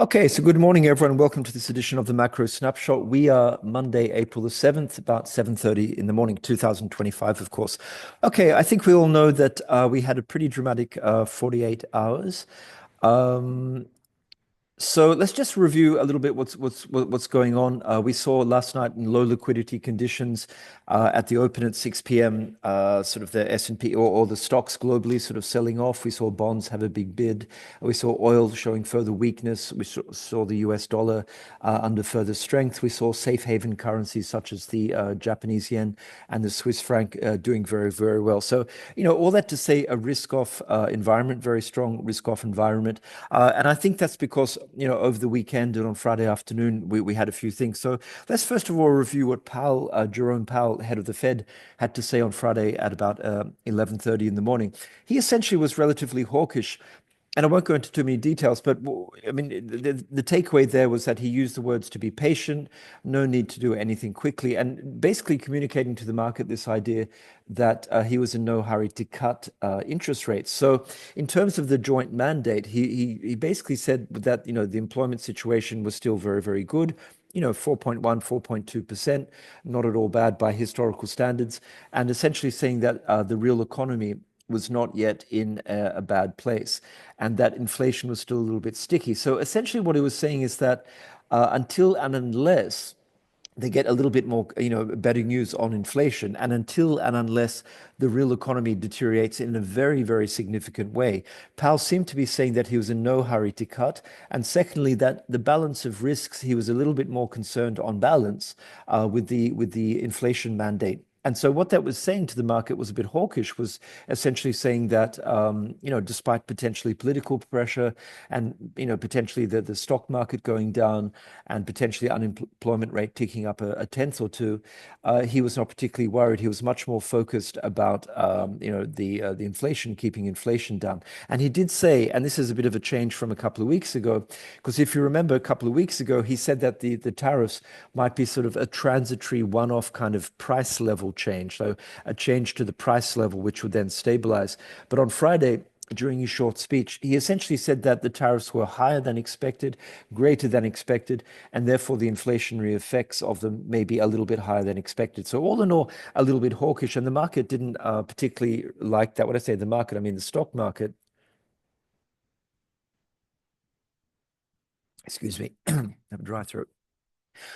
Okay, so good morning, everyone. Welcome to this edition of the Macro Snapshot. We are Monday, April the 7th, about 7:30 in the morning, 2025, of course. Okay, I think we all know that we had a pretty dramatic 48 hours. Um, so let's just review a little bit what's going on. We saw last night in low liquidity conditions at the open at 6 p.m. Sort of the S&P or the stocks globally sort of selling off. We saw bonds have a big bid. We saw oil showing further weakness. We saw the US dollar under further strength. We saw safe haven currencies such as the Japanese yen and the Swiss franc doing very, very well. So, all that to say a risk-off environment, very strong risk-off environment. And I think that's because over the weekend and on Friday afternoon, we had a few things. So let's first of all review what Jerome Powell, head of the Fed, had to say on Friday at about 11:30 in the morning. He essentially was relatively hawkish. And I won't go into too many details, but I mean, the takeaway there was that he used the words to be patient, no need to do anything quickly, and basically communicating to the market this idea that he was in no hurry to cut interest rates. So in terms of the joint mandate, he basically said that, the employment situation was still very, very good. 4.1, 4.2%, not at all bad by historical standards, and essentially saying that the real economy was not yet in a bad place and that inflation was still a little bit sticky. So essentially what he was saying is that until and unless they get a little bit more, better news on inflation, and until and unless the real economy deteriorates in a very, very significant way, Powell seemed to be saying that he was in no hurry to cut. And secondly, that the balance of risks, he was a little bit more concerned on balance with the inflation mandate. And so what that was saying to the market was a bit hawkish, was essentially saying that, despite potentially political pressure and, potentially the stock market going down and potentially unemployment rate ticking up a tenth or two, he was not particularly worried. He was much more focused about, the inflation, keeping inflation down. And he did say, and this is a bit of a change from a couple of weeks ago, because if you remember a couple of weeks ago, he said that the tariffs might be sort of a transitory one-off kind of price level change, so a change to the price level, which would then stabilize. But on Friday, during his short speech, he essentially said that the tariffs were higher than expected, greater than expected, and therefore the inflationary effects of them may be a little bit higher than expected. So all in all, a little bit hawkish, and the market didn't particularly like that. When I say the market, I mean the stock market. Excuse me, I have a dry throat.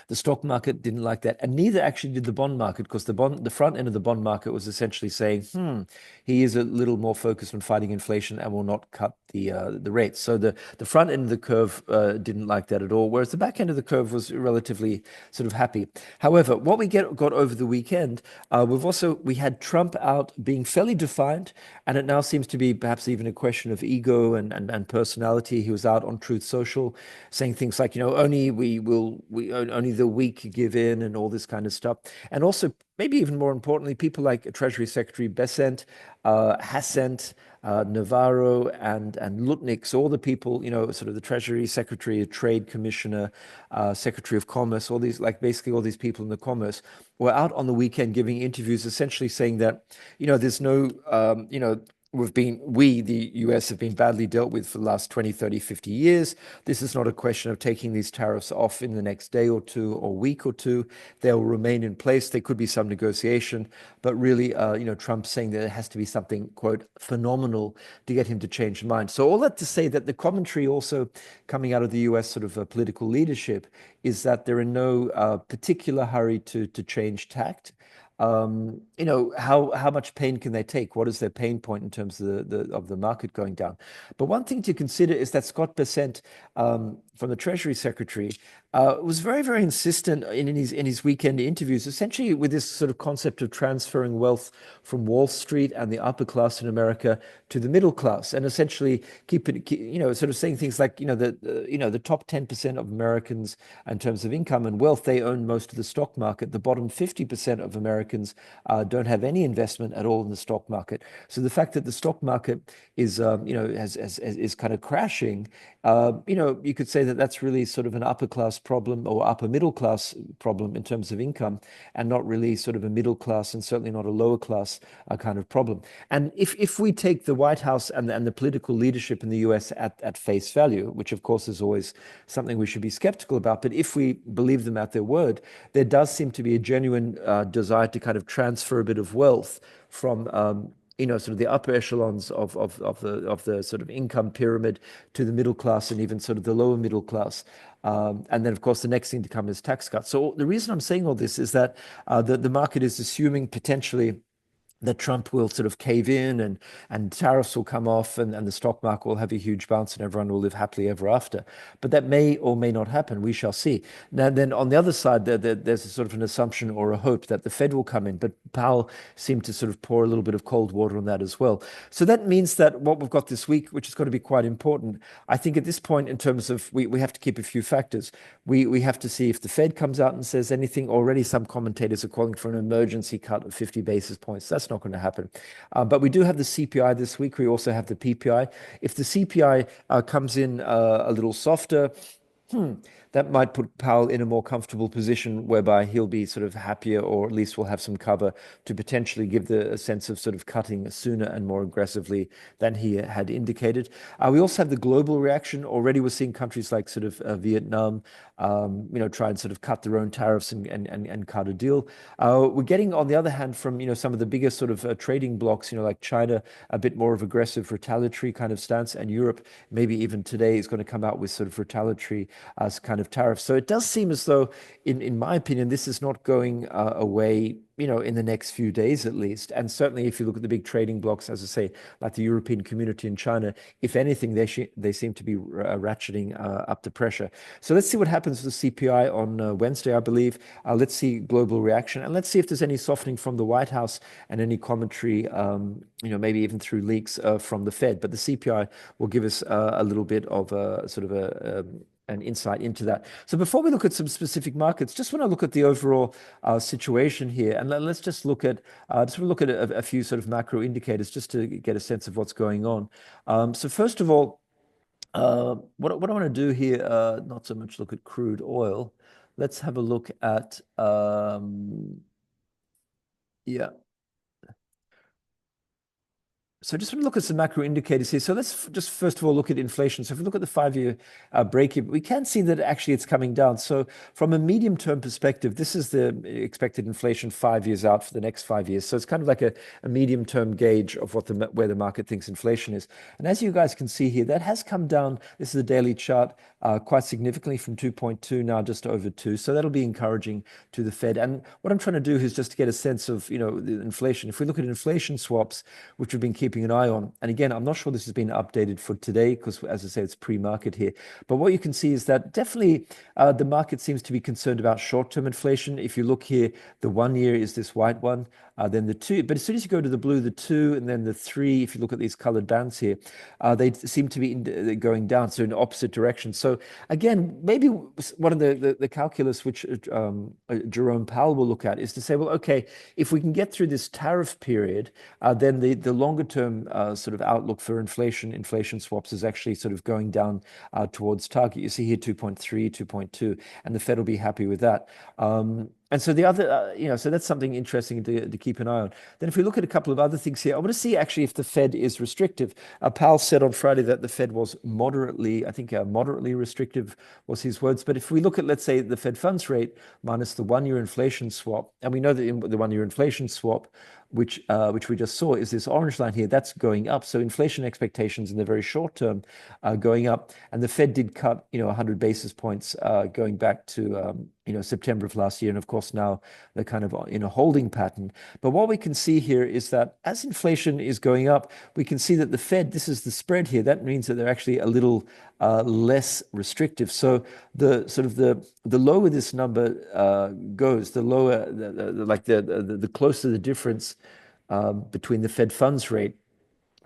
The stock market didn't like that, and neither actually did the bond market, because the front end of the bond market was essentially saying, he is a little more focused on fighting inflation and will not cut the rates. So the front end of the curve didn't like that at all, whereas the back end of the curve was relatively sort of happy. However, what we got over the weekend, we had Trump out being fairly defiant, and it now seems to be perhaps even a question of ego and personality. He was out on Truth Social saying things like, only only the weak give in and all this kind of stuff. And also, maybe even more importantly, people like Treasury Secretary Bessent, Hassent, Navarro, and Lutnick, so all the people, sort of the Treasury Secretary, Trade Commissioner, Secretary of Commerce, all these, like basically all these people in the commerce, were out on the weekend giving interviews, essentially saying that, there's no, the US have been badly dealt with for the last 20, 30, 50 years. This is not a question of taking these tariffs off in the next day or two or week or two. They'll remain in place. There could be some negotiation, but really, Trump's saying that there has to be something, quote, phenomenal to get him to change his mind. So all that to say that the commentary also coming out of the US sort of political leadership is that they're in no particular hurry to change tact. How much pain can they take? What is their pain point in terms of the market going down? But one thing to consider is that Scott Bessent, from the Treasury Secretary, was very, very insistent in his weekend interviews, essentially with this sort of concept of transferring wealth from Wall Street and the upper class in America to the middle class, and essentially sort of saying things like, the top 10% of Americans in terms of income and wealth, they own most of the stock market. The bottom 50% of Americans Americans don't have any investment at all in the stock market. So the fact that the stock market is, is kind of crashing, you could say that that's really sort of an upper class problem or upper middle class problem in terms of income, and not really sort of a middle class and certainly not a lower class kind of problem. And if we take the White House and the political leadership in the US at face value, which of course is always something we should be skeptical about, but if we believe them at their word, there does seem to be a genuine desire to kind of transfer a bit of wealth from sort of the upper echelons of the sort of income pyramid to the middle class and even sort of the lower middle class. And then, of course, the next thing to come is tax cuts. So the reason I'm saying all this is that the market is assuming potentially that Trump will sort of cave in and tariffs will come off and the stock market will have a huge bounce and everyone will live happily ever after. But that may or may not happen. We shall see. Now, then on the other side, there's a sort of an assumption or a hope that the Fed will come in. But Powell seemed to sort of pour a little bit of cold water on that as well. So that means that what we've got this week, which is going to be quite important, I think at this point in terms of we have to keep a few factors. We have to see if the Fed comes out and says anything. Already some commentators are calling for an emergency cut of 50 basis points. That's not going to happen. But we do have the CPI this week. We also have the PPI. If the CPI comes in a little softer, that might put Powell in a more comfortable position whereby he'll be sort of happier, or at least will have some cover to potentially give a sense of sort of cutting sooner and more aggressively than he had indicated. We also have the global reaction. Already we're seeing countries like sort of Vietnam, try and sort of cut their own tariffs and cut a deal. We're getting, on the other hand, from, some of the biggest sort of trading blocks, like China, a bit more of aggressive retaliatory kind of stance, and Europe, maybe even today, is going to come out with sort of retaliatory kind of tariffs. So it does seem as though, in my opinion, this is not going away, in the next few days at least. And certainly if you look at the big trading blocks, as I say, like the European Community and China, if anything, they seem to be ratcheting up the pressure. So let's see what happens with the CPI on Wednesday, I believe. Let's see global reaction, and let's see if there's any softening from the White House and any commentary, maybe even through leaks from the Fed. But the CPI will give us a little bit of a sort of an insight into that. So before we look at some specific markets, just want to look at the overall situation here, and let's just look at a few sort of macro indicators just to get a sense of what's going on. So first of all, what I want to do here, not so much look at crude oil. Let's have a look at yeah. So just want to look at some macro indicators here. So let's just first of all look at inflation. So if we look at the 5-year break-even, we can see that actually it's coming down. So from a medium-term perspective, this is the expected inflation 5 years out for the next 5 years. So it's kind of like a medium-term gauge of where the market thinks inflation is. And as you guys can see here, that has come down. This is a daily chart, quite significantly from 2.2 now just over 2. So that'll be encouraging to the Fed. And what I'm trying to do is just to get a sense of, the inflation. If we look at inflation swaps, which we've been keeping an eye on, and again, I'm not sure this has been updated for today because, as I say, it's pre-market here. But what you can see is that definitely the market seems to be concerned about short-term inflation. If you look here, the 1 year is this white one, then the 2. But as soon as you go to the blue, the 2, and then the 3, if you look at these colored bands here, they seem to be going down, so in opposite directions. So again, maybe one of the calculus which Jerome Powell will look at is to say, well, okay, if we can get through this tariff period, then the longer term sort of outlook for inflation swaps is actually sort of going down towards target. You see here 2.3, 2.2, and the Fed will be happy with that. And so the other, so that's something interesting to keep an eye on. Then if we look at a couple of other things here, I want to see actually if the Fed is restrictive. Powell said on Friday that the Fed was moderately restrictive was his words. But if we look at, let's say, the Fed funds rate minus the 1-year inflation swap, and we know that the 1-year inflation swap, which we just saw, is this orange line here, that's going up. So inflation expectations in the very short term are going up. And the Fed did cut, 100 basis points going back to, September of last year. And of course, now they're kind of in a holding pattern. But what we can see here is that as inflation is going up, we can see that the Fed, this is the spread here. That means that they're actually a little less restrictive. So the lower this number goes, the lower, the closer the difference between the Fed funds rate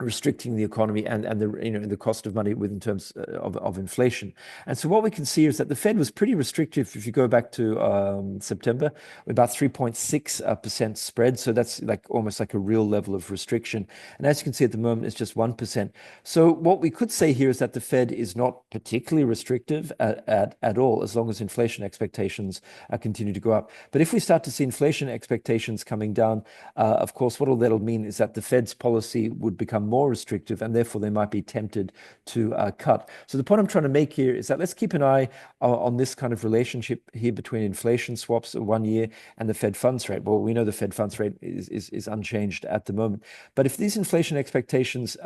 restricting the economy and the the cost of money in terms of inflation. And so what we can see is that the Fed was pretty restrictive. If you go back to September, about 3.6% spread. So that's like almost like a real level of restriction. And as you can see at the moment, it's just 1%. So what we could say here is that the Fed is not particularly restrictive at all, as long as inflation expectations continue to go up. But if we start to see inflation expectations coming down, of course, what that'll mean is that the Fed's policy would become more restrictive, and therefore they might be tempted to cut. So the point I'm trying to make here is that let's keep an eye on this kind of relationship here between inflation swaps 1 year and the Fed funds rate. Well, we know the Fed funds rate is unchanged at the moment. But if these inflation expectations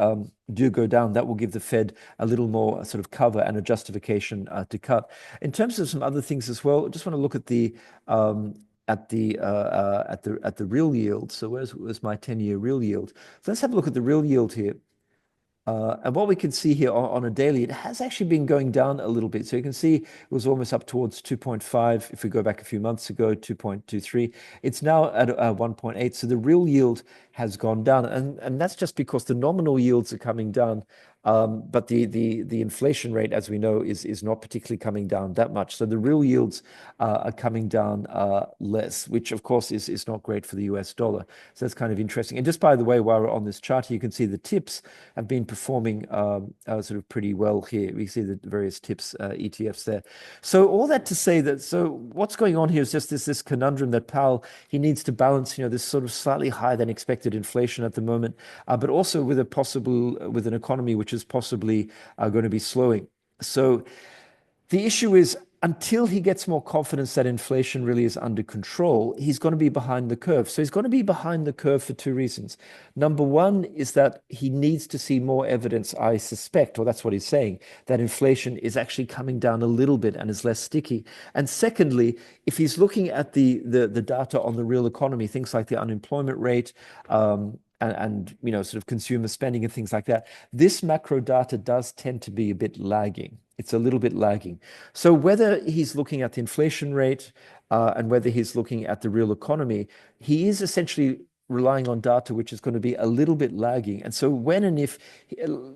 do go down, that will give the Fed a little more sort of cover and a justification to cut. In terms of some other things as well, I just want to look at the real yield. So where's my 10-year real yield? So let's have a look at the real yield here. And what we can see here on a daily, it has actually been going down a little bit. So you can see it was almost up towards 2.5. If we go back a few months ago, 2.23. It's now at 1.8. So the real yield has gone down. And that's just because the nominal yields are coming down. But the inflation rate, as we know, is not particularly coming down that much. So the real yields are coming down less, which of course is not great for the US dollar. So that's kind of interesting. And just by the way, while we're on this chart here, you can see the tips have been performing sort of pretty well here. We see the various tips ETFs there. So all that to say that, so what's going on here is just this conundrum that Powell, he needs to balance, this sort of slightly higher than expected inflation at the moment, but also with with an economy which is possibly going to be slowing. So the issue is, until he gets more confidence that inflation really is under control, he's going to be behind the curve. So he's going to be behind the curve for two reasons. Number one is that he needs to see more evidence, I suspect, or that's what he's saying, that inflation is actually coming down a little bit and is less sticky. And secondly, if he's looking at the data on the real economy, things like the unemployment rate, and sort of consumer spending and things like that, this macro data does tend to be a bit lagging. It's a little bit lagging. So whether he's looking at the inflation rate and whether he's looking at the real economy, he is essentially relying on data which is going to be a little bit lagging. And so when and if,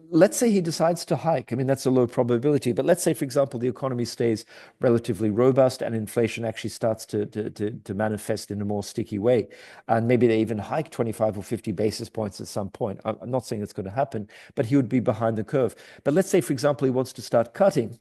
let's say he decides to hike, I mean, that's a low probability, but let's say, for example, the economy stays relatively robust and inflation actually starts to manifest in a more sticky way. And maybe they even hike 25 or 50 basis points at some point. I'm not saying it's going to happen, but he would be behind the curve. But let's say, for example, he wants to start cutting.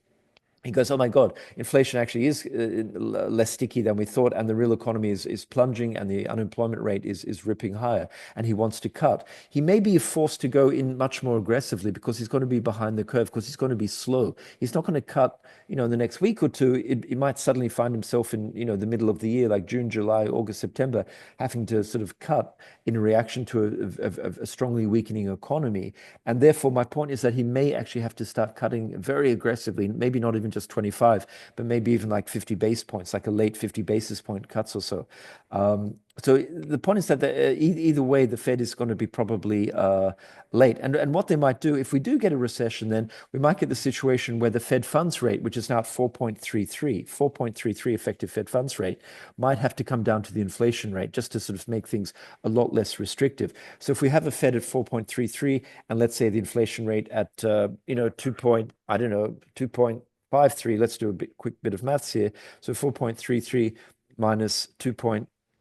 He goes, oh my God, inflation actually is less sticky than we thought, and the real economy is plunging, and the unemployment rate is ripping higher, and he wants to cut. He may be forced to go in much more aggressively because he's going to be behind the curve, because he's going to be slow. He's not going to cut, in the next week or two. He might suddenly find himself in, the middle of the year, like June, July, August, September, having to sort of cut in reaction to a strongly weakening economy. And therefore, my point is that he may actually have to start cutting very aggressively, maybe not even just 25, but maybe even like 50 basis points, like a late 50 basis point cuts or so. So the point is that either way, the Fed is going to be probably late. And what they might do, if we do get a recession, then we might get the situation where the Fed funds rate, which is now at 4.33 effective Fed funds rate, might have to come down to the inflation rate just to sort of make things a lot less restrictive. So if we have a Fed at 4.33, and let's say the inflation rate at 2.53, let's do a quick bit of maths here. So 4.33 minus 2.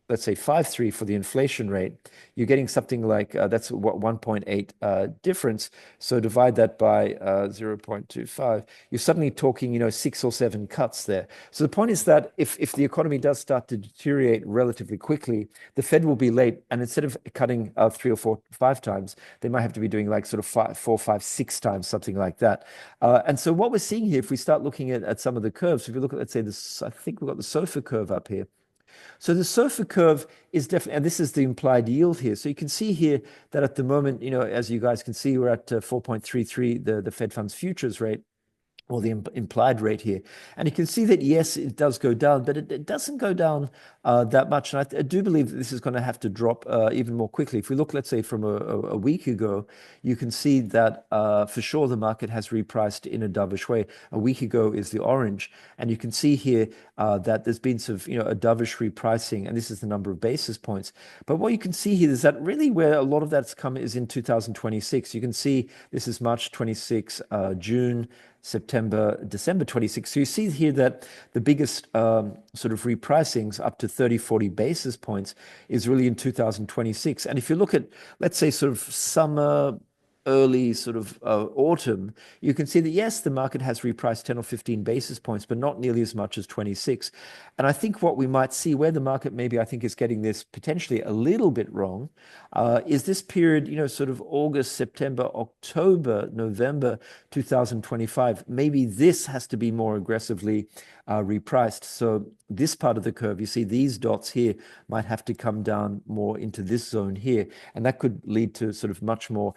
Let's say 5.3 for the inflation rate, you're getting something like, that's what 1.8 difference. So divide that by 0.25, you're suddenly talking, 6 or 7 cuts there. So the point is that if the economy does start to deteriorate relatively quickly, the Fed will be late. And instead of cutting 3 or 4, 5 times, they might have to be doing like sort of 4, 5, 6 times, something like that. And so what we're seeing here, if we start looking at some of the curves, if you look at, let's say this, I think we've got the SOFR curve up here. So the SOFR curve is definitely, and this is the implied yield here. So you can see here that at the moment, as you guys can see, we're at 4.33, the Fed funds futures rate. or the implied rate here. And you can see that, yes, it does go down, but it doesn't go down that much. And I do believe that this is going to have to drop even more quickly. If we look, let's say, from a week ago, you can see that for sure the market has repriced in a dovish way. A week ago is the orange. And you can see here that there's been sort of, a dovish repricing, and this is the number of basis points. But what you can see here is that really where a lot of that's come is in 2026. You can see this is March 26, June, September, December 26. So you see here that the biggest sort of repricings up to 30, 40 basis points is really in 2026. And if you look at, let's say, sort of summer, early sort of autumn, you can see that, yes, the market has repriced 10 or 15 basis points, but not nearly as much as 26. And I think what we might see where the market maybe I think is getting this potentially a little bit wrong is this period, sort of August, September, October, November 2025. Maybe this has to be more aggressively repriced. So this part of the curve, you see these dots here might have to come down more into this zone here. And that could lead to sort of much more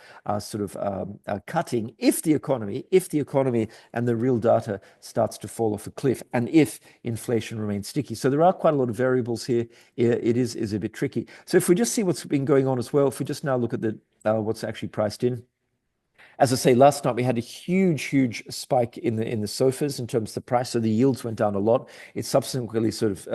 cutting if the economy and the real data starts to fall off a cliff, and if inflation remains sticky. So there are quite a lot of variables here. It is a bit tricky. So if we just see what's been going on as well, if we just now look at the what's actually priced in. As I say, last night we had a huge spike in the SOFRs in terms of the price. So the yields went down a lot. It subsequently sort of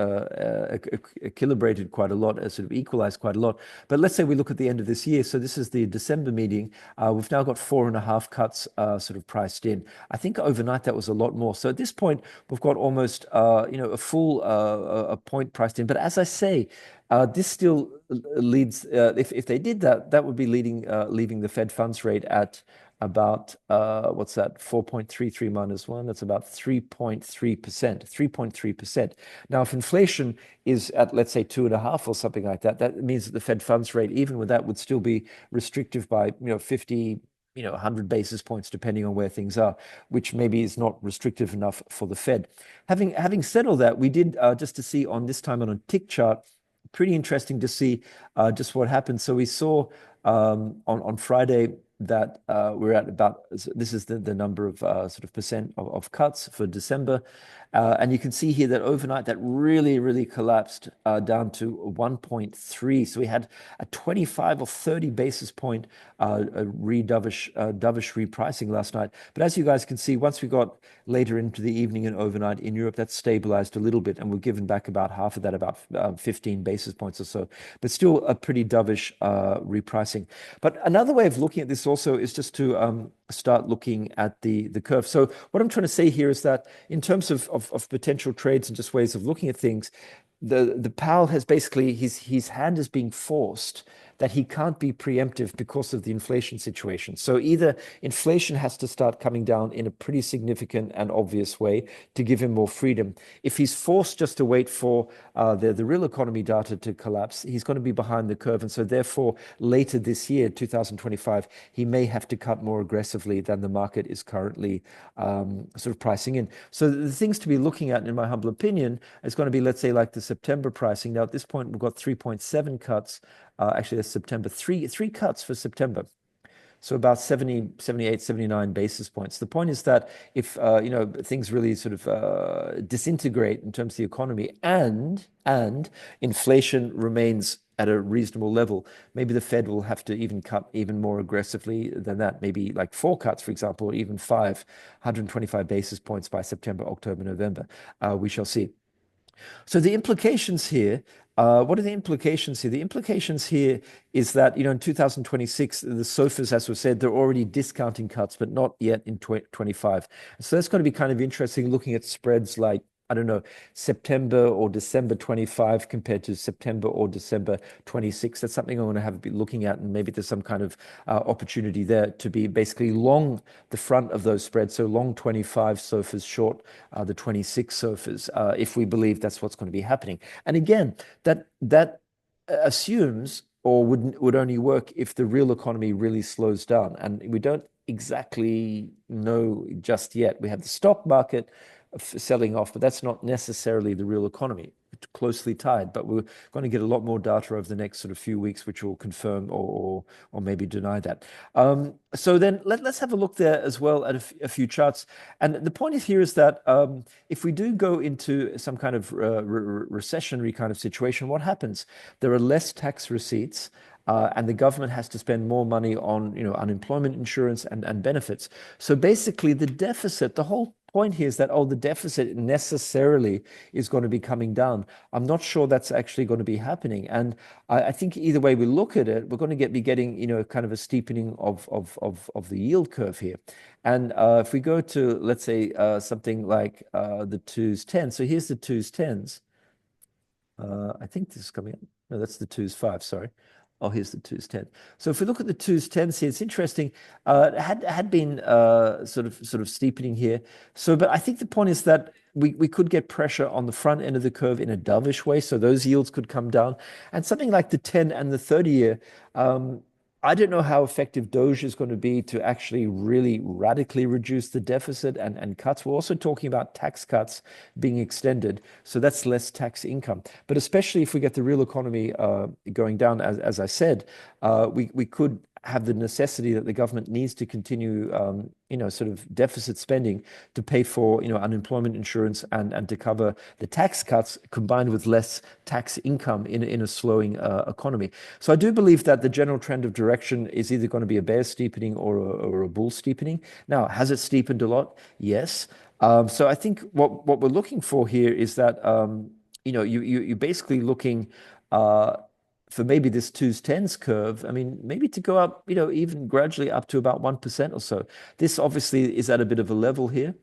equilibrated quite a lot, sort of equalized quite a lot. But let's say we look at the end of this year. So this is the December meeting. We've now got 4.5 cuts sort of priced in. I think overnight that was a lot more. So at this point, we've got almost a full a point priced in. But as I say, this still leads, if they did that, that would be leaving the Fed funds rate at about, what's that, 4.33 minus 1, that's about 3.3%, 3.3%. Now, if inflation is at, let's say, 2.5 or something like that, that means that the Fed funds rate, even with that, would still be restrictive by, 50, 100 basis points, depending on where things are, which maybe is not restrictive enough for the Fed. Having said all that, we did, just to see on this time on a tick chart, pretty interesting to see just what happened. So we saw on Friday that we're at about, this is the number of sort of percent of cuts for December. And you can see here that overnight that really collapsed down to 1.3. So we had a 25 or 30 basis point dovish repricing last night. But as you guys can see, once we got later into the evening and overnight in Europe, that stabilized a little bit, and we've given back about half of that, about 15 basis points or so. But still a pretty dovish repricing. But another way of looking at this also is just to start looking at the curve. So what I'm trying to say here is that in terms of potential trades and just ways of looking at things, the Powell has basically, his hand is being forced that he can't be preemptive because of the inflation situation. So either inflation has to start coming down in a pretty significant and obvious way to give him more freedom. If he's forced just to wait for the real economy data to collapse, he's going to be behind the curve. And so therefore, later this year, 2025, he may have to cut more aggressively than the market is currently sort of pricing in. So the things to be looking at, in my humble opinion, is going to be, let's say, like the September pricing. Now, at this point, we've got 3.7 cuts. Actually, that's September, three cuts for September. So about 70, 78, 79 basis points. The point is that if, things really sort of disintegrate in terms of the economy and inflation remains at a reasonable level, maybe the Fed will have to even cut even more aggressively than that, maybe like 4 cuts, for example, or even 125 basis points by September, October, November. We shall see. So the implications here, what are the implications here? The implications here is that, in 2026, the SOFRs, as we said, they're already discounting cuts, but not yet in 2025. So that's going to be kind of interesting looking at spreads like, I don't know, September or December 25 compared to September or December 26. That's something I'm going to have to be looking at, and maybe there's some kind of opportunity there to be basically long the front of those spreads. So long 25 SOFRs, short the 26 SOFRs, if we believe that's what's going to be happening. And again, that assumes or would only work if the real economy really slows down. And we don't exactly know just yet. We have the stock market selling off, but that's not necessarily the real economy. It's closely tied, but we're going to get a lot more data over the next sort of few weeks, which will confirm or maybe deny that. So then let's have a look there as well at a few charts. And the point is here is that if we do go into some kind of recessionary kind of situation, what happens? There are less tax receipts. And the government has to spend more money on, unemployment insurance and benefits. So basically, the deficit, the whole point here is that, the deficit necessarily is going to be coming down. I'm not sure that's actually going to be happening. And I think either way we look at it, we're going to be getting, kind of a steepening of the yield curve here. And if we go to, let's say, something like the twos, tens. So here's the twos, tens. I think this is coming up. No, that's the twos, five, sorry. Oh, here's the twos, 10. So if we look at the twos, 10s here, it's interesting. It had been sort of steepening here. So, but I think the point is that we could get pressure on the front end of the curve in a dovish way. So those yields could come down. And something like the 10 and the 30 year, I don't know how effective Doge is going to be to actually really radically reduce the deficit and cuts. We're also talking about tax cuts being extended. So that's less tax income. But especially if we get the real economy going down, as I said, we could have the necessity that the government needs to continue, sort of deficit spending to pay for, unemployment insurance and to cover the tax cuts combined with less tax income in a slowing economy. So I do believe that the general trend of direction is either going to be a bear steepening or a bull steepening. Now, has it steepened a lot? Yes. So I think what we're looking for here is that, you're basically looking for maybe this twos tens curve, I mean, maybe to go up, even gradually up to about 1% or so. This obviously is at a bit of a level here.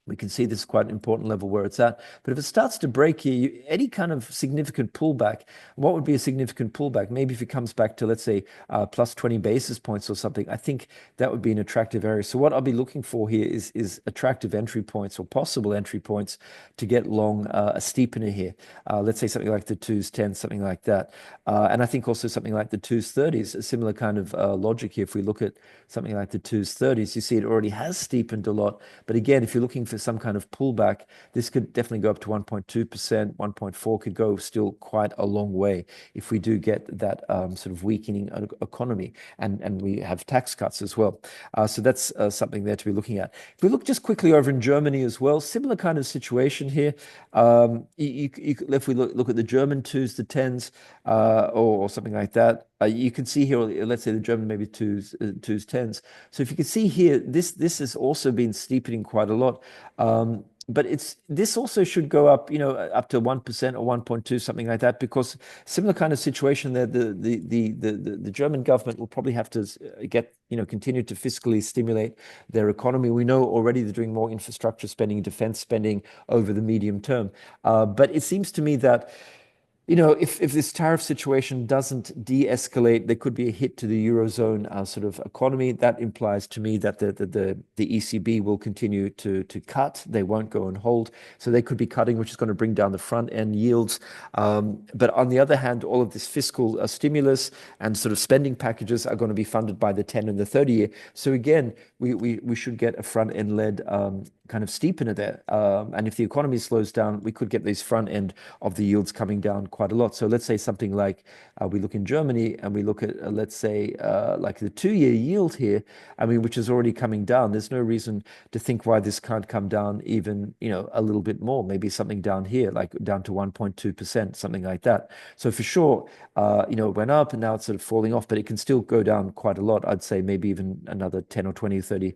We can see this is quite an important level where it's at. But if it starts to break here, any kind of significant pullback, what would be a significant pullback? Maybe if it comes back to, let's say, plus 20 basis points or something, I think that would be an attractive area. So what I'll be looking for here is attractive entry points or possible entry points to get long a steepener here. Let's say something like the twos, 10, something like that. And I think also something like the twos, 30s, a similar kind of logic here. If we look at something like the twos, 30s, you see it already has steepened a lot. But again, if you're looking for some kind of pullback, this could definitely go up to 1.2%, 1.4 could go still quite a long way if we do get that sort of weakening economy and we have tax cuts as well. So that's something there to be looking at. If we look just quickly over in Germany as well, similar kind of situation here. If we look at the German twos, the tens, or something like that, you can see here, let's say the German maybe twos, tens. So if you can see here, this has also been steepening quite a lot. But this also should go up, up to 1% or 1.2, something like that, because similar kind of situation there, the German government will probably have to continue to fiscally stimulate their economy. We know already they're doing more infrastructure spending, defense spending over the medium term. But it seems to me that if this tariff situation doesn't de-escalate, there could be a hit to the Eurozone sort of economy. That implies to me that the ECB will continue to cut. They won't go on hold. So they could be cutting, which is going to bring down the front end yields. But on the other hand, all of this fiscal stimulus and sort of spending packages are going to be funded by the 10 and the 30 year. So again, we should get a front end led kind of steepener there. And if the economy slows down, we could get these front end of the yields coming down quite a lot. So let's say something like we look in Germany and we look at, let's say, like the 2-year yield here, I mean, which is already coming down. There's no reason to think why this can't come down even, a little bit more, maybe something down here, like down to 1.2%, something like that. So for sure, it went up and now it's sort of falling off, but it can still go down quite a lot. I'd say maybe even another 10 or 20, 30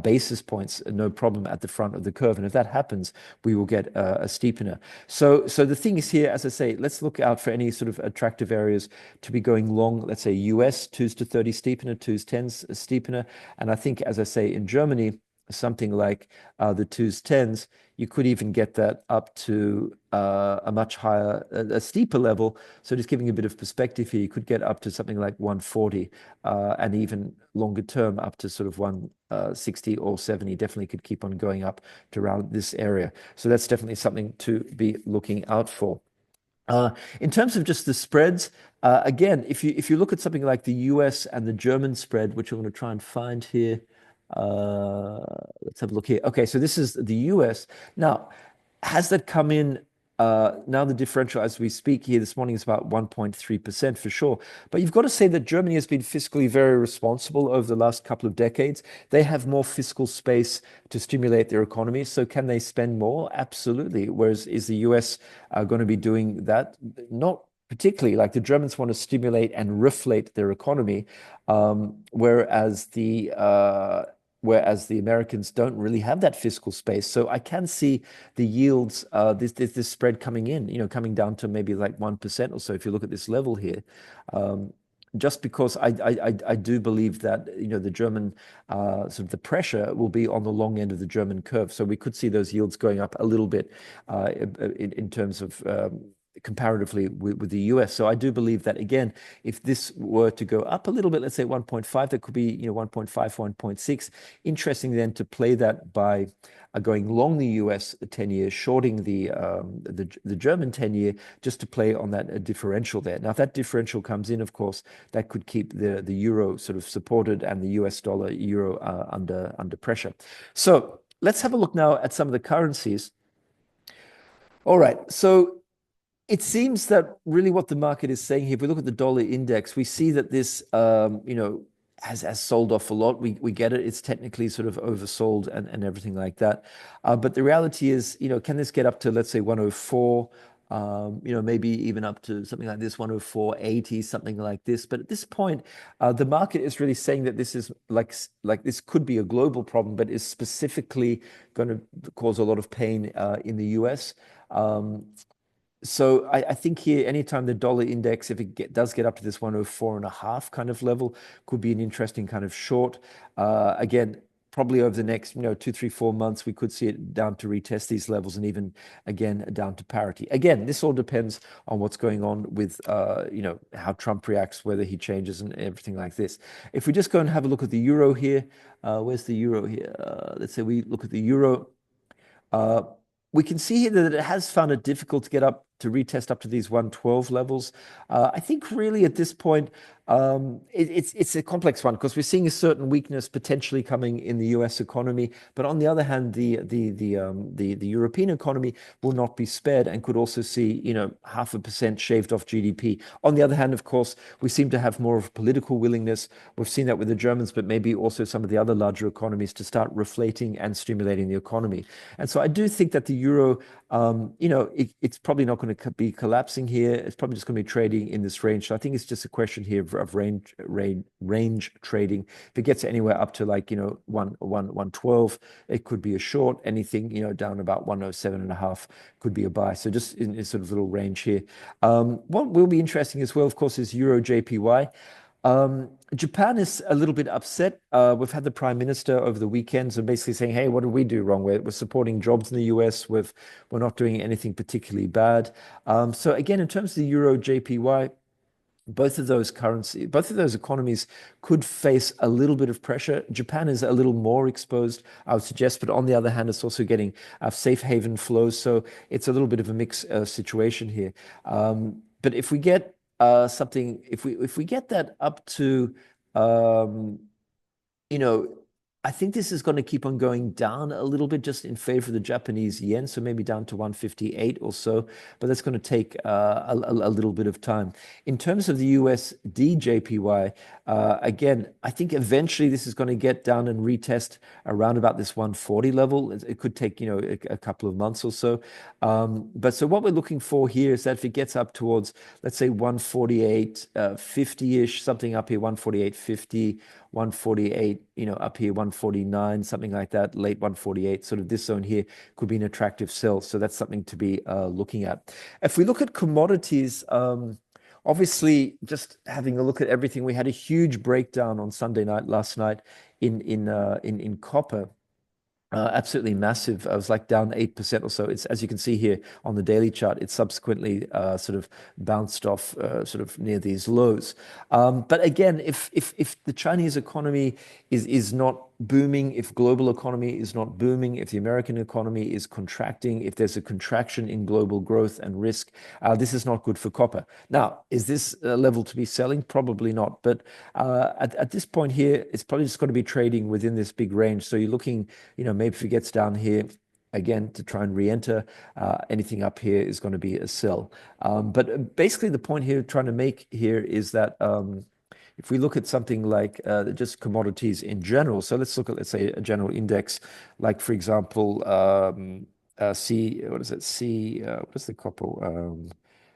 basis points, no problem at the front of the curve. And if that happens, we will get a steepener. So the thing is here, as I say, let's look out for any sort of attractive areas to be going long. Let's say US 2s to 30 steepener, 2s 10s steepener. And I think, as I say, in Germany, something like the 2s 10s, you could even get that up to a much higher, a steeper level. So just giving a bit of perspective here, you could get up to something like 140 and even longer term up to sort of 160 or 70. Definitely could keep on going up to around this area. So that's definitely something to be looking out for. In terms of just the spreads, again, if you look at something like the US and the German spread, which I'm going to try and find here, Uh, let's have a look here. Okay, so this is the US. Now, has that come in? Now the differential as we speak here this morning is about 1.3% for sure. But you've got to say that Germany has been fiscally very responsible over the last couple of decades. They have more fiscal space to stimulate their economy. So can they spend more? Absolutely. Whereas is the US going to be doing that? Not particularly. Like the Germans want to stimulate and reflate their economy, whereas the Americans don't really have that fiscal space. So I can see the yields, this spread coming in, coming down to maybe like 1% or so. If you look at this level here, just because I do believe that the German sort of the pressure will be on the long end of the German curve. So we could see those yields going up a little bit in terms of comparatively with the US. So I do believe that, again, if this were to go up a little bit, let's say 1.5, that could be 1.5, 1.6. Interesting then to play that by going long the US 10-year, shorting the German 10-year, just to play on that differential there. Now, if that differential comes in, of course, that could keep the euro sort of supported and the US dollar euro under pressure. So let's have a look now at some of the currencies. All right, so it seems that really what the market is saying here, if we look at the dollar index, we see that this, has sold off a lot. We get it. It's technically sort of oversold and everything like that. But the reality is, can this get up to, let's say, 104? Maybe even up to something like this, 104.80, something like this. But at this point, the market is really saying that this is like this could be a global problem, but is specifically going to cause a lot of pain in the US. So I think here, anytime the dollar index, if it does get up to this 104.5 kind of level, could be an interesting kind of short. Again, probably over the next 2, 3, 4 months, we could see it down to retest these levels and even again down to parity. Again, this all depends on what's going on with how Trump reacts, whether he changes and everything like this. If we just go and have a look at the euro here, where's the euro here? Let's say we look at the euro. We can see here that it has found it difficult to get up to retest up to these 112 levels. I think really at this point, it's a complex one because we're seeing a certain weakness potentially coming in the US economy, but on the other hand, the European economy will not be spared and could also see 0.5% shaved off GDP. On the other hand, of course, we seem to have more of a political willingness. We've seen that with the Germans, but maybe also some of the other larger economies to start reflating and stimulating the economy. And so I do think that the euro, it's probably not going to be collapsing here. It's probably just going to be trading in this range. So I think it's just a question here of range trading. If it gets anywhere up to like 112, it could be a short. Anything down about 107.5 could be a buy. So just in this sort of little range here. What will be interesting as well, of course, is Euro JPY. Japan is a little bit upset. We've had the Prime Minister over the weekend, so basically saying, "Hey, what did we do wrong? We're supporting jobs in the US. We're not doing anything particularly bad." So again, in terms of the Euro JPY, both of those economies could face a little bit of pressure. Japan is a little more exposed, I would suggest, but on the other hand, it's also getting safe haven flows. So it's a little bit of a mixed situation here. But if we get something, if we get that up to, I think this is going to keep on going down a little bit just in favor of the Japanese yen, so maybe down to 158 or so, but that's going to take a little bit of time. In terms of the USD JPY, again, I think eventually this is going to get down and retest around about this 140 level. It could take, a couple of months or so. But so what we're looking for here is that if it gets up towards, let's say 148.50-ish, something up here, 148.50, 148, up here, 149, something like that, late 148, sort of this zone here could be an attractive sell. So that's something to be looking at. If we look at commodities, obviously, just having a look at everything, we had a huge breakdown on Sunday night, last night in copper. Absolutely massive. I was like down 8% or so. It's, as you can see here on the daily chart, it subsequently sort of bounced off sort of near these lows. But again, if the Chinese economy is not booming, if global economy is not booming, if the American economy is contracting, if there's a contraction in global growth and risk, this is not good for copper. Now, is this a level to be selling? Probably not. But at this point here, it's probably just going to be trading within this big range. So you're looking, maybe if it gets down here, again, to try and re-enter, anything up here is going to be a sell. But basically, the point here trying to make here is that if we look at something like just commodities in general, so let's look at, let's say, a general index, like, for example, what is it? What is the copper?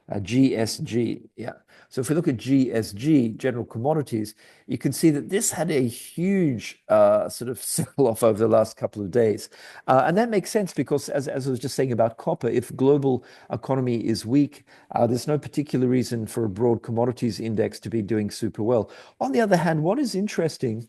GSG. Yeah. So if we look at GSG, general commodities, you can see that this had a huge sort of sell-off over the last couple of days. And that makes sense because, as I was just saying about copper, if global economy is weak, there's no particular reason for a broad commodities index to be doing super well. On the other hand, what is interesting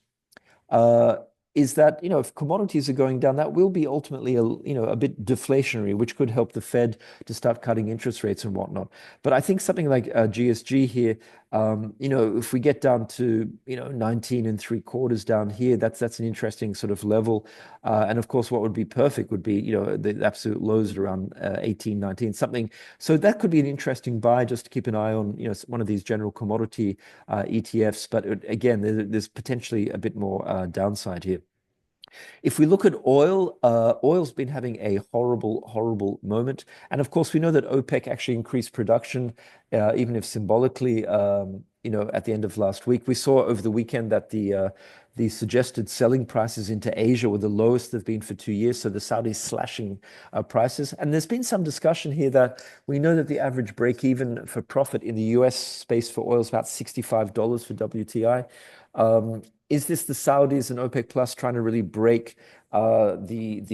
is that, if commodities are going down, that will be ultimately a bit deflationary, which could help the Fed to start cutting interest rates and whatnot. But I think something like GSG here, if we get down to 19 and 3/4 down here, that's an interesting sort of level. And of course, what would be perfect would be the absolute lows at around 18, 19, something. So that could be an interesting buy, just to keep an eye on one of these general commodity ETFs. But again, there's potentially a bit more downside here. If we look at oil, oil's been having a horrible, horrible moment. And of course, we know that OPEC actually increased production, even if symbolically, at the end of last week. We saw over the weekend that the suggested selling prices into Asia were the lowest they've been for 2 years. So the Saudis slashing prices. And there's been some discussion here that we know that the average break even for profit in the US space for oil is about $65 for WTI. Is this the Saudis and OPEC Plus trying to really break the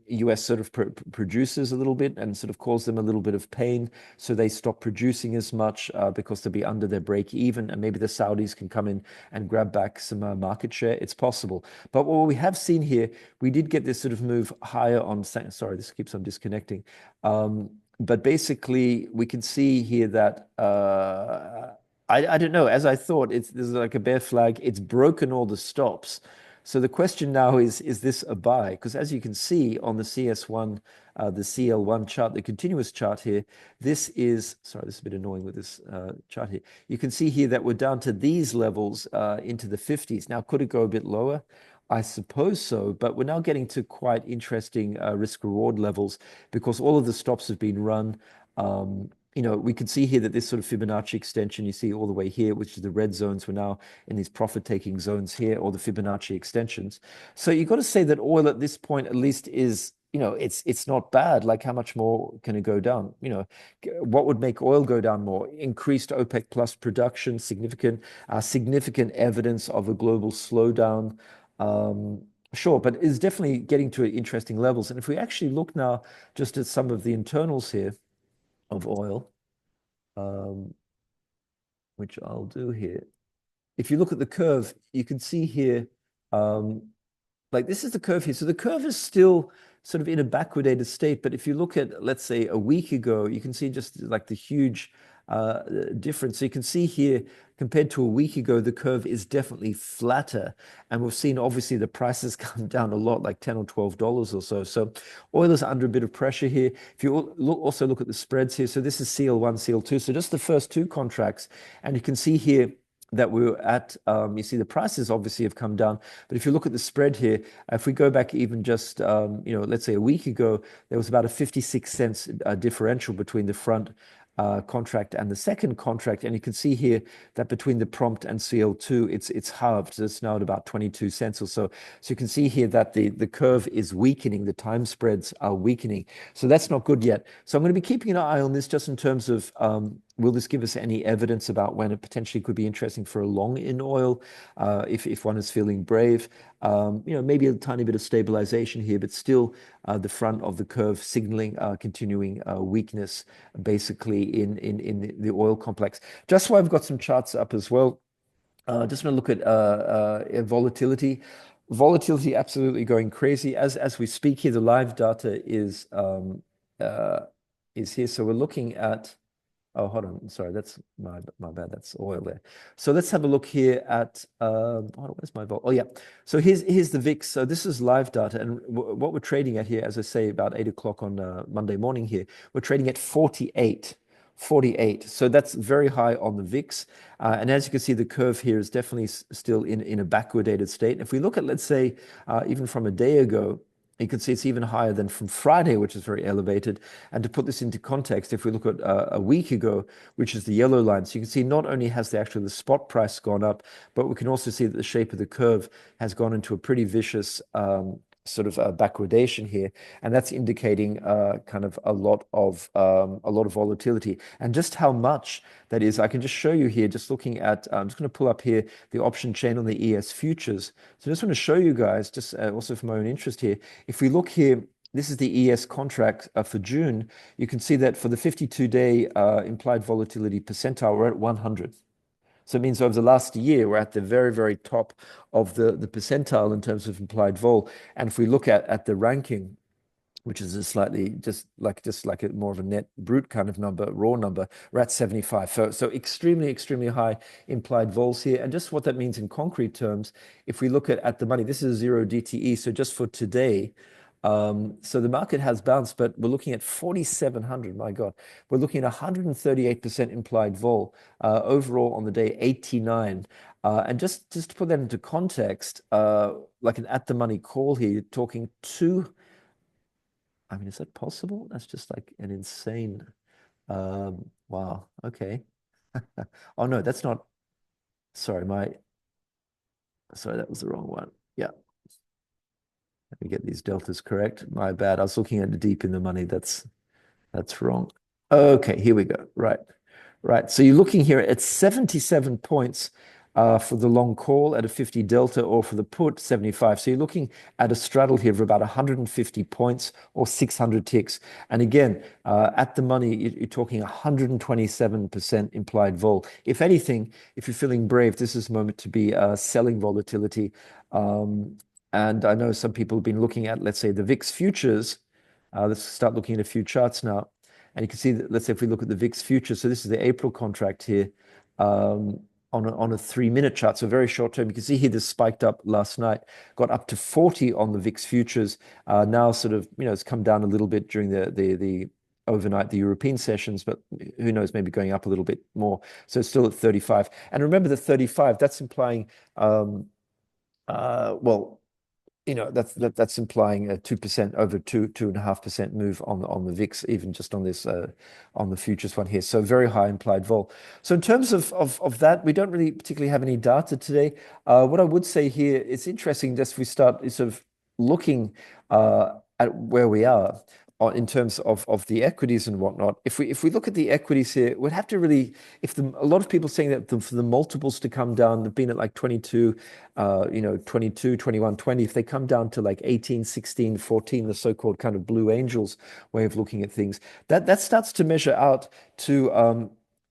US sort of producers a little bit and sort of cause them a little bit of pain, so they stop producing as much because they'll be under their break even, and maybe the Saudis can come in and grab back some market share? It's possible. But what we have seen here, we did get this sort of move higher on. Sorry, this keeps on disconnecting. But basically, we can see here that I don't know. As I thought, there's like a bear flag. It's broken all the stops. So the question now is this a buy? Because as you can see on the CS1, the CL1 chart, the continuous chart here, this is, sorry, this is a bit annoying with this chart here. You can see here that we're down to these levels into the 50s. Now, could it go a bit lower? I suppose so, but we're now getting to quite interesting risk reward levels because all of the stops have been run. We can see here that this sort of Fibonacci extension, you see all the way here, which is the red zones, we're now in these profit-taking zones here, or the Fibonacci extensions. So you've got to say that oil at this point at least is, it's not bad. Like, how much more can it go down? What would make oil go down more? Increased OPEC plus production, significant evidence of a global slowdown. Sure, but it's definitely getting to interesting levels. And if we actually look now just at some of the internals here of oil, which I'll do here. If you look at the curve, you can see here, like this is the curve here. So the curve is still sort of in a backwardated state. But if you look at, let's say, a week ago, you can see just like the huge difference. So you can see here, compared to a week ago, the curve is definitely flatter. And we've seen, obviously, the prices come down a lot, like $10 or $12 or so. So oil is under a bit of pressure here. If you also look at the spreads here, so this is CL1, CL2. So just the first two contracts. And you can see here that we're at, you see the prices obviously have come down. But if you look at the spread here, if we go back even just, let's say a week ago, there was about a 56 cents differential between the front contract and the second contract. And you can see here that between the prompt and CL2, it's halved. It's now at about 22 cents or so. So you can see here that the curve is weakening. The time spreads are weakening. So that's not good yet. So I'm going to be keeping an eye on this just in terms of, will this give us any evidence about when it potentially could be interesting for a long in oil, if one is feeling brave? Maybe a tiny bit of stabilization here, but still the front of the curve signaling continuing weakness, basically in the oil complex. Just why I've got some charts up as well. Just want to look at volatility. Volatility absolutely going crazy as we speak here. The live data is here, so we're looking at. Oh, hold on. Sorry, that's my bad. That's oil there. So let's have a look here at where's my vol? Oh yeah. So here's the VIX. So this is live data, and what we're trading at here, as I say, about 8 o'clock on Monday morning here, we're trading at 48. 48. So that's very high on the VIX. And as you can see, the curve here is definitely still in a backwardated state. If we look at, let's say, even from a day ago, you can see it's even higher than from Friday, which is very elevated. And to put this into context, if we look at a week ago, which is the yellow line, so you can see not only has the spot price gone up, but we can also see that the shape of the curve has gone into a pretty vicious sort of backwardation here, and that's indicating kind of a lot of volatility. And just how much that is, I can just show you here. Just looking at, I'm just going to pull up here the option chain on the ES futures. So I just want to show you guys, just also for my own interest here. If we look here, this is the ES contract for June. You can see that for the 52-day implied volatility percentile, we're at 100. So it means over the last year, we're at the very, very top of the percentile in terms of implied vol. And if we look at the ranking, which is a slightly just like a more of a net brute kind of number, raw number, we're at 75. So extremely, extremely high implied vols here. And just what that means in concrete terms, if we look at the money, this is 0 DTE. So just for today, so the market has bounced, but we're looking at 4,700. My God, we're looking at 138% implied vol overall on the day, 89. And just to put that into context, like an at the money call here, you're talking two. I mean, is that possible? That's just like an insane. Wow. Okay. Oh no, that's not. Sorry, sorry, that was the wrong one. Yeah. Let me get these deltas correct. My bad. I was looking at the deep in the money. That's wrong. Okay, here we go. Right. Right. So you're looking here at 77 points for the long call at a 50 delta, or for the put 75. So you're looking at a straddle here of about 150 points or 600 ticks. And again, at the money, you're talking 127% implied vol. If anything, if you're feeling brave, this is the moment to be selling volatility. And I know some people have been looking at, let's say, the VIX futures. Let's start looking at a few charts now. And you can see that, let's say if we look at the VIX futures, so this is the April contract here on a 3-minute chart, so very short term. You can see here this spiked up last night, got up to 40 on the VIX futures. Now sort of, it's come down a little bit during the overnight, the European sessions, but who knows, maybe going up a little bit more. So it's still at 35. And remember the 35, that's implying, well, that's implying a 2% over 2.5% move on the VIX, even just on this on the futures one here. So very high implied vol. So in terms of that, we don't really particularly have any data today. What I would say here, it's interesting just if we start sort of looking at where we are in terms of the equities and whatnot. If we look at the equities here, we'd have to really, a lot of people saying that for the multiples to come down, they've been at like 22, 22, 21, 20. If they come down to like 18, 16, 14, the so-called kind of blue angels way of looking at things, that starts to measure out to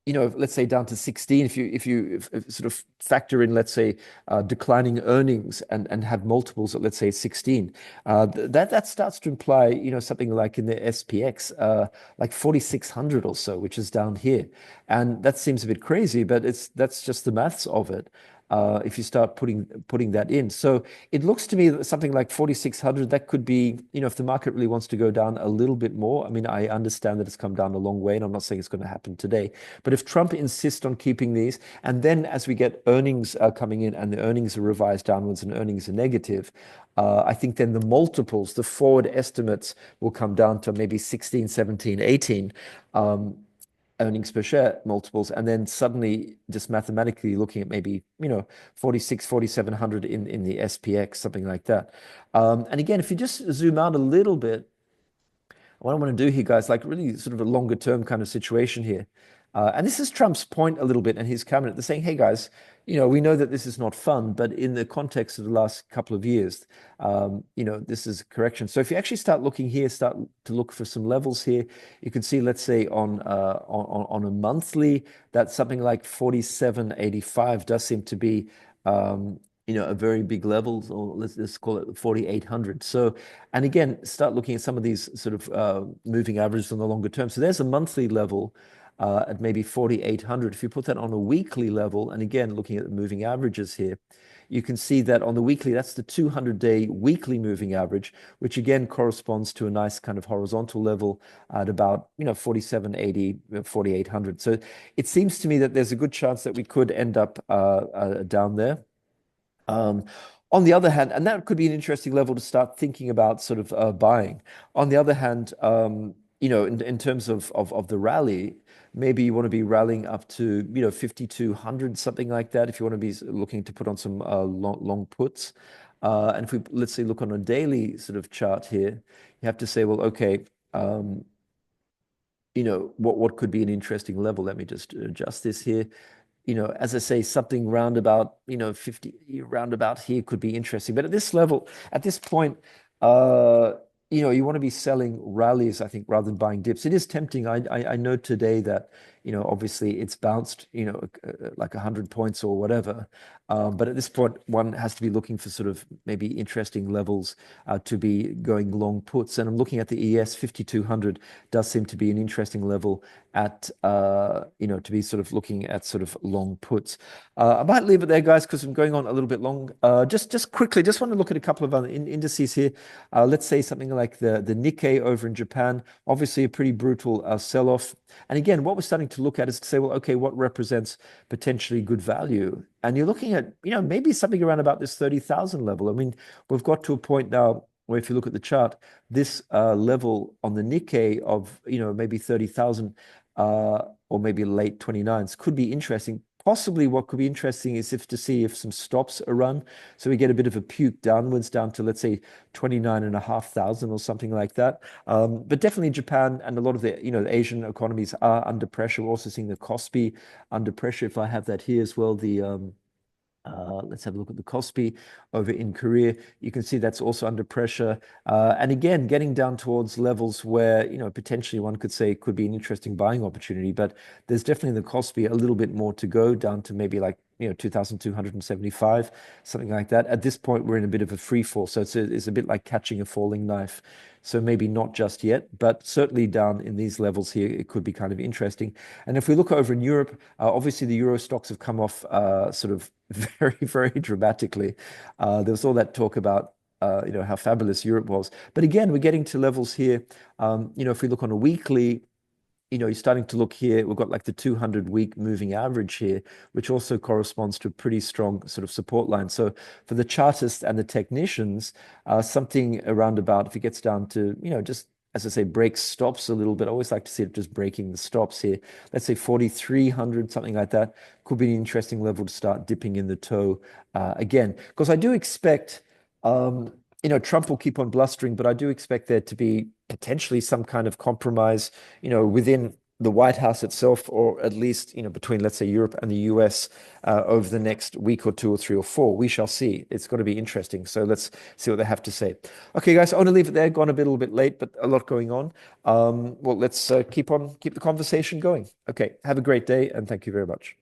let's say down to 16, if you sort of factor in, let's say, declining earnings and have multiples at, let's say, 16, that starts to imply, something like in the SPX, like 4,600 or so, which is down here. And that seems a bit crazy, but that's just the maths of it. If you start putting that in. So it looks to me that something like 4,600, that could be, if the market really wants to go down a little bit more. I mean, I understand that it's come down a long way, and I'm not saying it's going to happen today. But if Trump insists on keeping these, and then as we get earnings coming in, and the earnings are revised downwards and earnings are negative, I think then the multiples, the forward estimates will come down to maybe 16, 17, 18. Earnings per share multiples, and then suddenly just mathematically looking at maybe 46, 4,700 in the SPX, something like that. And again, if you just zoom out a little bit, what I want to do here, guys, like really sort of a longer term kind of situation here. And this is Trump's point a little bit, and his cabinet. They're saying, hey, guys, we know that this is not fun, but in the context of the last couple of years, this is a correction. So if you actually start looking here, start to look for some levels here, you can see, let's say on a monthly, that's something like 47.85 does seem to be a very big level, or let's call it 4,800. So, and again, start looking at some of these sort of moving averages on the longer term. So there's a monthly level. at maybe 4,800. If you put that on a weekly level, and again, looking at the moving averages here, you can see that on the weekly, that's the 200-day weekly moving average, which again corresponds to a nice kind of horizontal level at about, 4780, 4800. So it seems to me that there's a good chance that we could end up down there. Um, on the other hand, and that could be an interesting level to start thinking about sort of buying. On the other hand, in terms of the rally, maybe you want to be rallying up to 5,200, something like that, if you want to be looking to put on some long puts. And if we let's say look on a daily sort of chart here, you have to say, well, okay, what could be an interesting level? Let me just adjust this here. As I say, something roundabout, 50 roundabout here could be interesting. But at this level, at this point, you want to be selling rallies, I think, rather than buying dips. It is tempting. I know today that, obviously it's bounced, like 100 points or whatever. But at this point, one has to be looking for sort of maybe interesting levels to be going long puts. And I'm looking at the ES 5,200 does seem to be an interesting level at, to be sort of looking at sort of long puts. I might leave it there, guys, because I'm going on a little bit long. Just quickly, just want to look at a couple of other indices here. Let's say something like the Nikkei over in Japan, obviously a pretty brutal sell-off. And again, what we're starting to look at is to say, well, okay, what represents potentially good value? And you're looking at, maybe something around about this 30,000 level. I mean, we've got to a point now where if you look at the chart, this level on the Nikkei of, maybe 30,000 or maybe late 29s could be interesting. Possibly what could be interesting is to see if some stops are run. So we get a bit of a puke downwards down to, let's say, 29,500 or something like that. But definitely Japan and a lot of the, the Asian economies are under pressure. We're also seeing the Kospi under pressure. If I have that here as well, let's have a look at the Kospi over in Korea. You can see that's also under pressure. And again, getting down towards levels where, potentially one could say it could be an interesting buying opportunity. But there's definitely in the Kospi a little bit more to go down to maybe like, 2,275, something like that. At this point, we're in a bit of a free fall. So it's a bit like catching a falling knife. So maybe not just yet, but certainly down in these levels here, it could be kind of interesting. And if we look over in Europe, obviously the Euro stocks have come off sort of very, very dramatically. There was all that talk about how fabulous Europe was. But again, we're getting to levels here. If we look on a weekly, you're starting to look here. We've got like the 200-week moving average here, which also corresponds to a pretty strong sort of support line. So for the chartists and the technicians, something around about, if it gets down to, just as I say, breaks stops a little bit. I always like to see it just breaking the stops here. Let's say 4,300, something like that, could be an interesting level to start dipping in the toe again. Because I do expect, Trump will keep on blustering, but I do expect there to be potentially some kind of compromise, within the White House itself, or at least, between, let's say, Europe and the US over the next week or two or three or four. We shall see. It's got to be interesting. So let's see what they have to say. Okay, guys, I want to leave it there. Gone a little bit late, but a lot going on. Well, let's keep the conversation going. Okay, have a great day, and thank you very much.